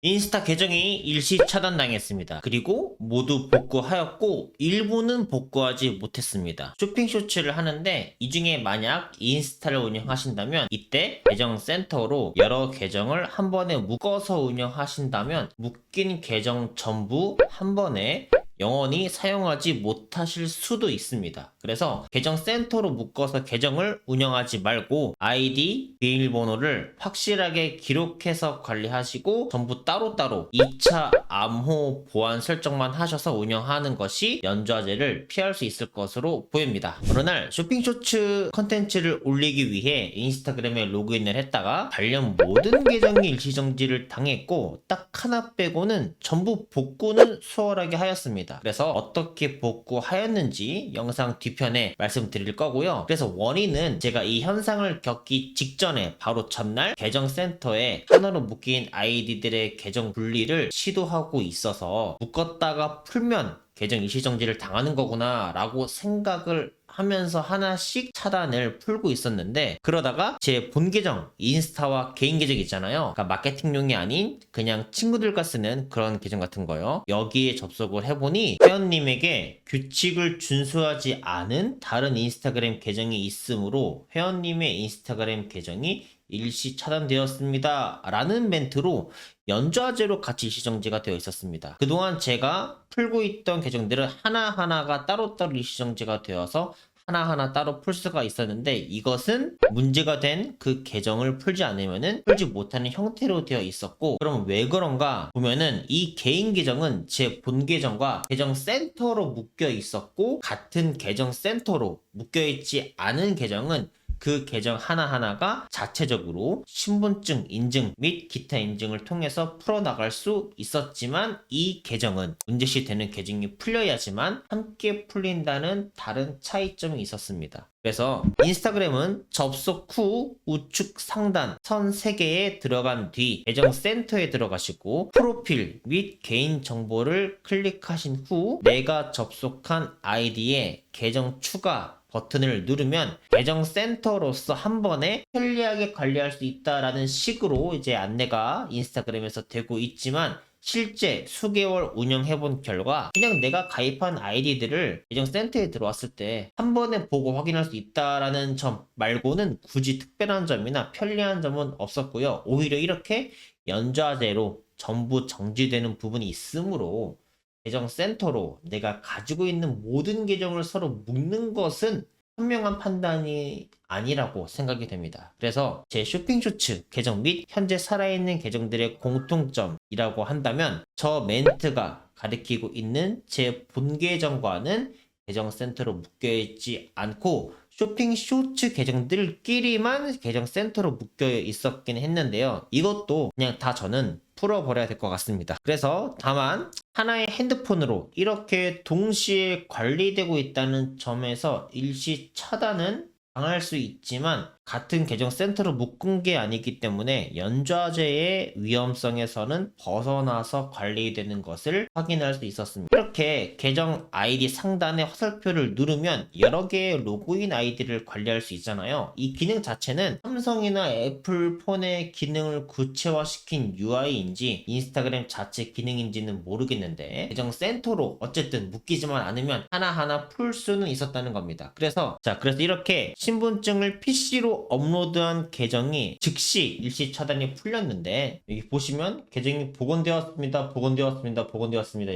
인스타 계정이 일시 차단당했습니다. 그리고 모두 복구하였고 일부는 복구하지 못했습니다. 쇼핑 쇼츠를 하는데 이 중에 만약 인스타를 운영하신다면 이때 계정 센터로 여러 계정을 한 번에 묶어서 운영하신다면 묶인 계정 전부 한 번에 영원히 사용하지 못하실 수도 있습니다. 그래서 계정 센터로 묶어서 계정을 운영하지 말고 아이디, 비밀번호를 확실하게 기록해서 관리하시고 전부 따로따로 2차 암호 보안 설정만 하셔서 운영하는 것이 연좌제를 피할 수 있을 것으로 보입니다. 어느 날 쇼핑 쇼츠 컨텐츠를 올리기 위해 인스타그램에 로그인을 했다가 관련 모든 계정이 일시정지를 당했고 딱 하나 빼고는 전부 복구는 수월하게 하였습니다. 그래서 어떻게 복구하였는지 영상 뒤편에 말씀드릴 거고요. 그래서 원인은 제가 이 현상을 겪기 직전에 바로 전날 계정 센터에 하나로 묶인 아이디들의 계정 분리를 시도하고 있어서 묶었다가 풀면 계정 일시정지를 당하는 거구나 라고 생각을 하면서 하나씩 차단을 풀고 있었는데 그러다가 제 본 계정 인스타와 개인 계정 있잖아요. 그러니까 마케팅용이 아닌 그냥 친구들과 쓰는 그런 계정 같은 거요. 여기에 접속을 해보니 회원님에게 규칙을 준수하지 않은 다른 인스타그램 계정이 있으므로 회원님의 인스타그램 계정이 일시 차단되었습니다 라는 멘트로 연좌제로 같이 일시정지가 되어 있었습니다. 그동안 제가 풀고 있던 계정들은 하나하나가 따로따로 일시정지가 되어서 하나하나 따로 풀 수가 있었는데 이것은 문제가 된 그 계정을 풀지 않으면은 풀지 못하는 형태로 되어 있었고 그럼 왜 그런가 보면은 이 개인 계정은 제 본 계정과 계정 센터로 묶여 있었고 같은 계정 센터로 묶여 있지 않은 계정은 그 계정 하나하나가 자체적으로 신분증 인증 및 기타 인증을 통해서 풀어나갈 수 있었지만 이 계정은 문제시 되는 계정이 풀려야지만 함께 풀린다는 다른 차이점이 있었습니다. 그래서 인스타그램은 접속 후 우측 상단 선 3개에 들어간 뒤 계정 센터에 들어가시고 프로필 및 개인 정보를 클릭하신 후 내가 접속한 아이디에 계정 추가 버튼을 누르면 계정 센터로서 한 번에 편리하게 관리할 수 있다라는 식으로 이제 안내가 인스타그램에서 되고 있지만 실제 수개월 운영해본 결과 그냥 내가 가입한 아이디들을 계정 센터에 들어왔을 때 한 번에 보고 확인할 수 있다라는 점 말고는 굳이 특별한 점이나 편리한 점은 없었고요. 오히려 이렇게 연좌제로 전부 정지되는 부분이 있으므로 계정 센터로 내가 가지고 있는 모든 계정을 서로 묶는 것은 현명한 판단이 아니라고 생각이 됩니다. 그래서 제 쇼핑 쇼츠 계정 및 현재 살아있는 계정들의 공통점이라고 한다면 저 멘트가 가리키고 있는 제 본 계정과는 계정 센터로 묶여있지 않고 쇼핑 쇼츠 계정들끼리만 계정 센터로 묶여 있었긴 했는데요. 이것도 그냥 다 저는 풀어버려야 될 것 같습니다. 그래서 다만 하나의 핸드폰으로 이렇게 동시에 관리되고 있다는 점에서 일시 차단은 당할 수 있지만 같은 계정 센터로 묶은 게 아니기 때문에 연좌제의 위험성에서는 벗어나서 관리되는 것을 확인할 수 있었습니다. 이렇게 계정 아이디 상단에 화살표를 누르면 여러 개의 로그인 아이디를 관리할 수 있잖아요. 이 기능 자체는 삼성이나 애플 폰의 기능을 구체화시킨 UI인지 인스타그램 자체 기능인지는 모르겠는데 계정 센터로 어쨌든 묶이지만 않으면 하나하나 풀 수는 있었다는 겁니다. 그래서 이렇게 신분증을 PC로 업로드한 계정이 즉시 일시 차단이 풀렸는데 여기 보시면 계정이 복원되었습니다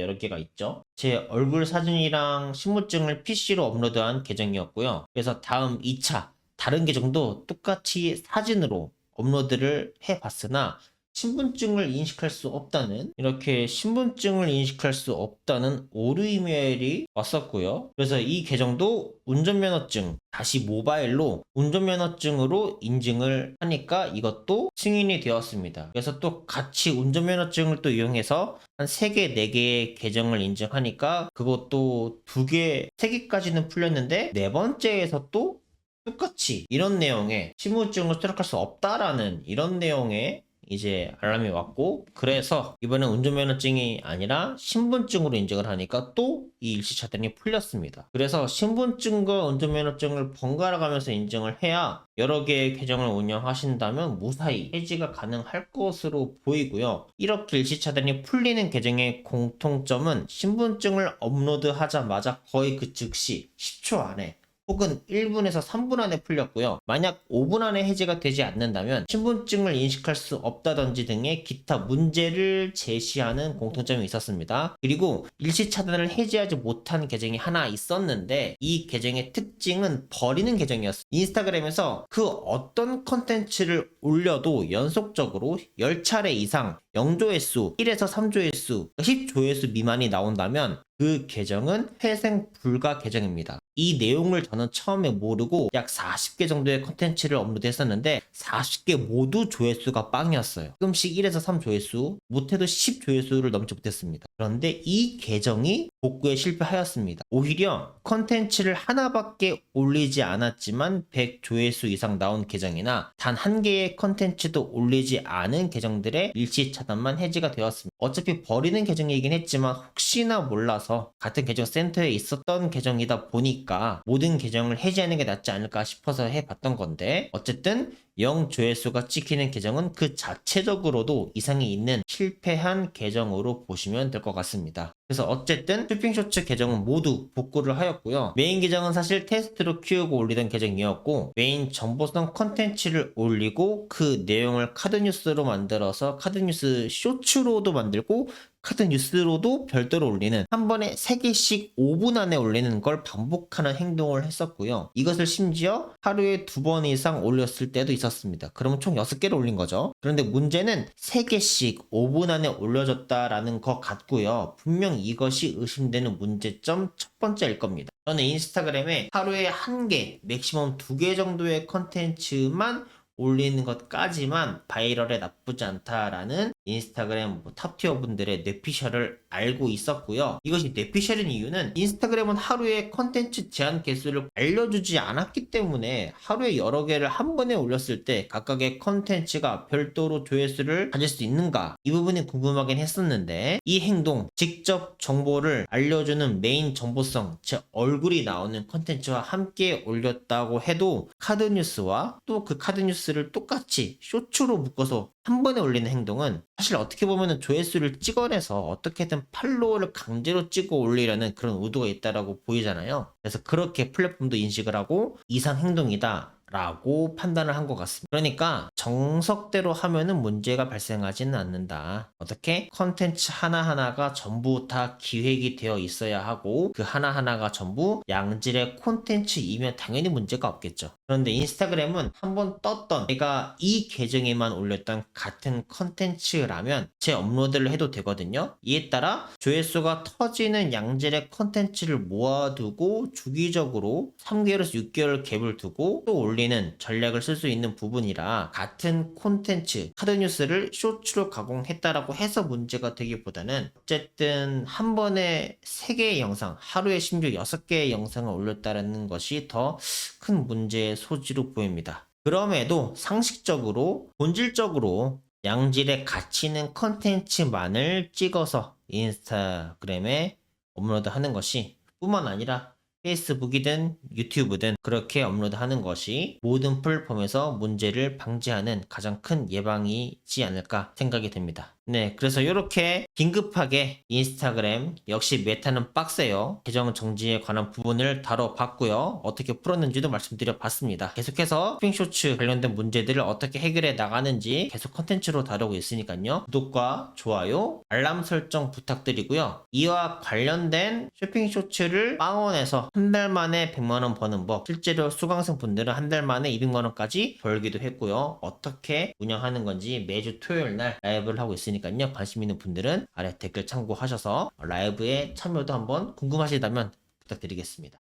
여러 개가 있죠. 제 얼굴 사진이랑 신분증을 PC로 업로드한 계정이었고요. 그래서 다음 2차 다른 계정도 똑같이 사진으로 업로드를 해봤으나 신분증을 인식할 수 없다는 이렇게 신분증을 인식할 수 없다는 오류 이메일이 왔었고요. 그래서 이 계정도 운전면허증 다시 모바일로 운전면허증으로 인증을 하니까 이것도 승인이 되었습니다. 그래서 또 같이 운전면허증을 또 이용해서 한 3개, 4개의 계정을 인증하니까 그것도 2개, 3개까지는 풀렸는데 네 번째에서 또 똑같이 이런 내용의 신분증을 수락할 수 없다라는 이런 내용의 이제 알람이 왔고, 그래서 이번엔 운전면허증이 아니라 신분증으로 인증을 하니까 또 이 일시 차단이 풀렸습니다. 그래서 신분증과 운전면허증을 번갈아 가면서 인증을 해야 여러 개의 계정을 운영하신다면 무사히 해지가 가능할 것으로 보이고요. 이렇게 일시 차단이 풀리는 계정의 공통점은 신분증을 업로드하자마자 거의 그 즉시 10초 안에 혹은 1분에서 3분 안에 풀렸고요. 만약 5분 안에 해제가 되지 않는다면 신분증을 인식할 수 없다든지 등의 기타 문제를 제시하는 공통점이 있었습니다. 그리고 일시 차단을 해제하지 못한 계정이 하나 있었는데 이 계정의 특징은 버리는 계정이었어요. 인스타그램에서 그 어떤 컨텐츠를 올려도 연속적으로 10차례 이상 0조회수, 1에서 3조회수, 10조회수 미만이 나온다면 그 계정은 회생 불가 계정입니다. 이 내용을 저는 처음에 모르고 약 40개 정도의 컨텐츠를 업로드했었는데 40개 모두 조회수가 빵이었어요. 가끔씩 1에서 3조회수, 못해도 10조회수를 넘지 못했습니다. 그런데 이 계정이 복구에 실패하였습니다. 오히려 컨텐츠를 하나밖에 올리지 않았지만 100조회수 이상 나온 계정이나 단 한 개의 컨텐츠도 올리지 않은 계정들의 일시 차단만 해지가 되었습니다. 어차피 버리는 계정이긴 했지만 혹시나 몰라서 같은 계정 센터에 있었던 계정이다 보니까 모든 계정을 해지하는 게 낫지 않을까 싶어서 해봤던 건데, 어쨌든 0조회수가 찍히는 계정은 그 자체적으로도 이상이 있는 실패한 계정으로 보시면 될 것 같습니다. 그래서 어쨌든 쇼핑쇼츠 계정은 모두 복구를 하였고요. 메인 계정은 사실 테스트로 키우고 올리던 계정이었고, 메인 정보성 컨텐츠를 올리고 그 내용을 카드뉴스로 만들어서 카드뉴스 쇼츠로도 만들고 카드 뉴스로도 별도로 올리는, 한 번에 3개씩 5분 안에 올리는 걸 반복하는 행동을 했었고요. 이것을 심지어 하루에 2번 이상 올렸을 때도 있었습니다. 그러면 총 6개를 올린 거죠. 그런데 문제는 3개씩 5분 안에 올려졌다라는 것 같고요. 분명 이것이 의심되는 문제점 첫 번째일 겁니다. 저는 인스타그램에 하루에 1개, 맥시멈 2개 정도의 컨텐츠만 올리는 것까지만 바이럴에 나쁘지 않다라는 인스타그램 탑티어 분들의 뇌피셜을 알고 있었고요. 이것이 뇌피셜인 이유는 인스타그램은 하루에 컨텐츠 제한 개수를 알려주지 않았기 때문에 하루에 여러 개를 한 번에 올렸을 때 각각의 컨텐츠가 별도로 조회수를 가질 수 있는가, 이 부분이 궁금하긴 했었는데, 이 행동, 직접 정보를 알려주는 메인 정보성, 제 얼굴이 나오는 컨텐츠와 함께 올렸다고 해도 카드뉴스와 또 그 카드뉴스를 똑같이 쇼츠로 묶어서 한 번에 올리는 행동은 사실 어떻게 보면 조회수를 찍어내서 어떻게든 팔로우를 강제로 찍어 올리려는 그런 의도가 있다라고 보이잖아요. 그래서 그렇게 플랫폼도 인식을 하고 이상 행동이다 라고 판단을 한 것 같습니다. 그러니까 정석대로 하면은 문제가 발생하지는 않는다. 어떻게? 컨텐츠 하나하나가 전부 다 기획이 되어 있어야 하고 그 하나하나가 전부 양질의 콘텐츠이면 당연히 문제가 없겠죠. 그런데 인스타그램은 한번 떴던, 내가 이 계정에만 올렸던 같은 컨텐츠라면 재업로드를 해도 되거든요. 이에 따라 조회수가 터지는 양질의 컨텐츠를 모아두고 주기적으로 3개월에서 6개월 갭을 두고 또 올리는 전략을 쓸 수 있는 부분이라, 같은 콘텐츠 카드뉴스를 쇼츠로 가공했다라고 해서 문제가 되기보다는 어쨌든 한 번에 3개의 영상, 하루에 심지어 6개의 영상을 올렸다는 것이 더 큰 문제의 소지로 보입니다. 그럼에도 상식적으로 본질적으로 양질의 가치 있는 컨텐츠만을 찍어서 인스타그램에 업로드하는 것이, 뿐만 아니라 페이스북이든 유튜브든 그렇게 업로드하는 것이 모든 플랫폼에서 문제를 방지하는 가장 큰 예방이지 않을까 생각이 됩니다. 네, 그래서 이렇게 긴급하게 인스타그램 역시 메타는 빡세요. 계정 정지에 관한 부분을 다뤄봤고요. 어떻게 풀었는지도 말씀드려봤습니다. 계속해서 쇼핑쇼츠 관련된 문제들을 어떻게 해결해 나가는지 계속 컨텐츠로 다루고 있으니까요. 구독과 좋아요, 알람 설정 부탁드리고요. 이와 관련된 쇼핑쇼츠를 빵원에서 한 달 만에 100만원 버는 법, 실제로 수강생 분들은 한 달 만에 200만원까지 벌기도 했고요. 어떻게 운영하는 건지 매주 토요일 날 라이브를 하고 있으니까요. 관심 있는 분들은 아래 댓글 참고하셔서 라이브에 참여도 한번 궁금하시다면 부탁드리겠습니다.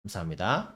감사합니다.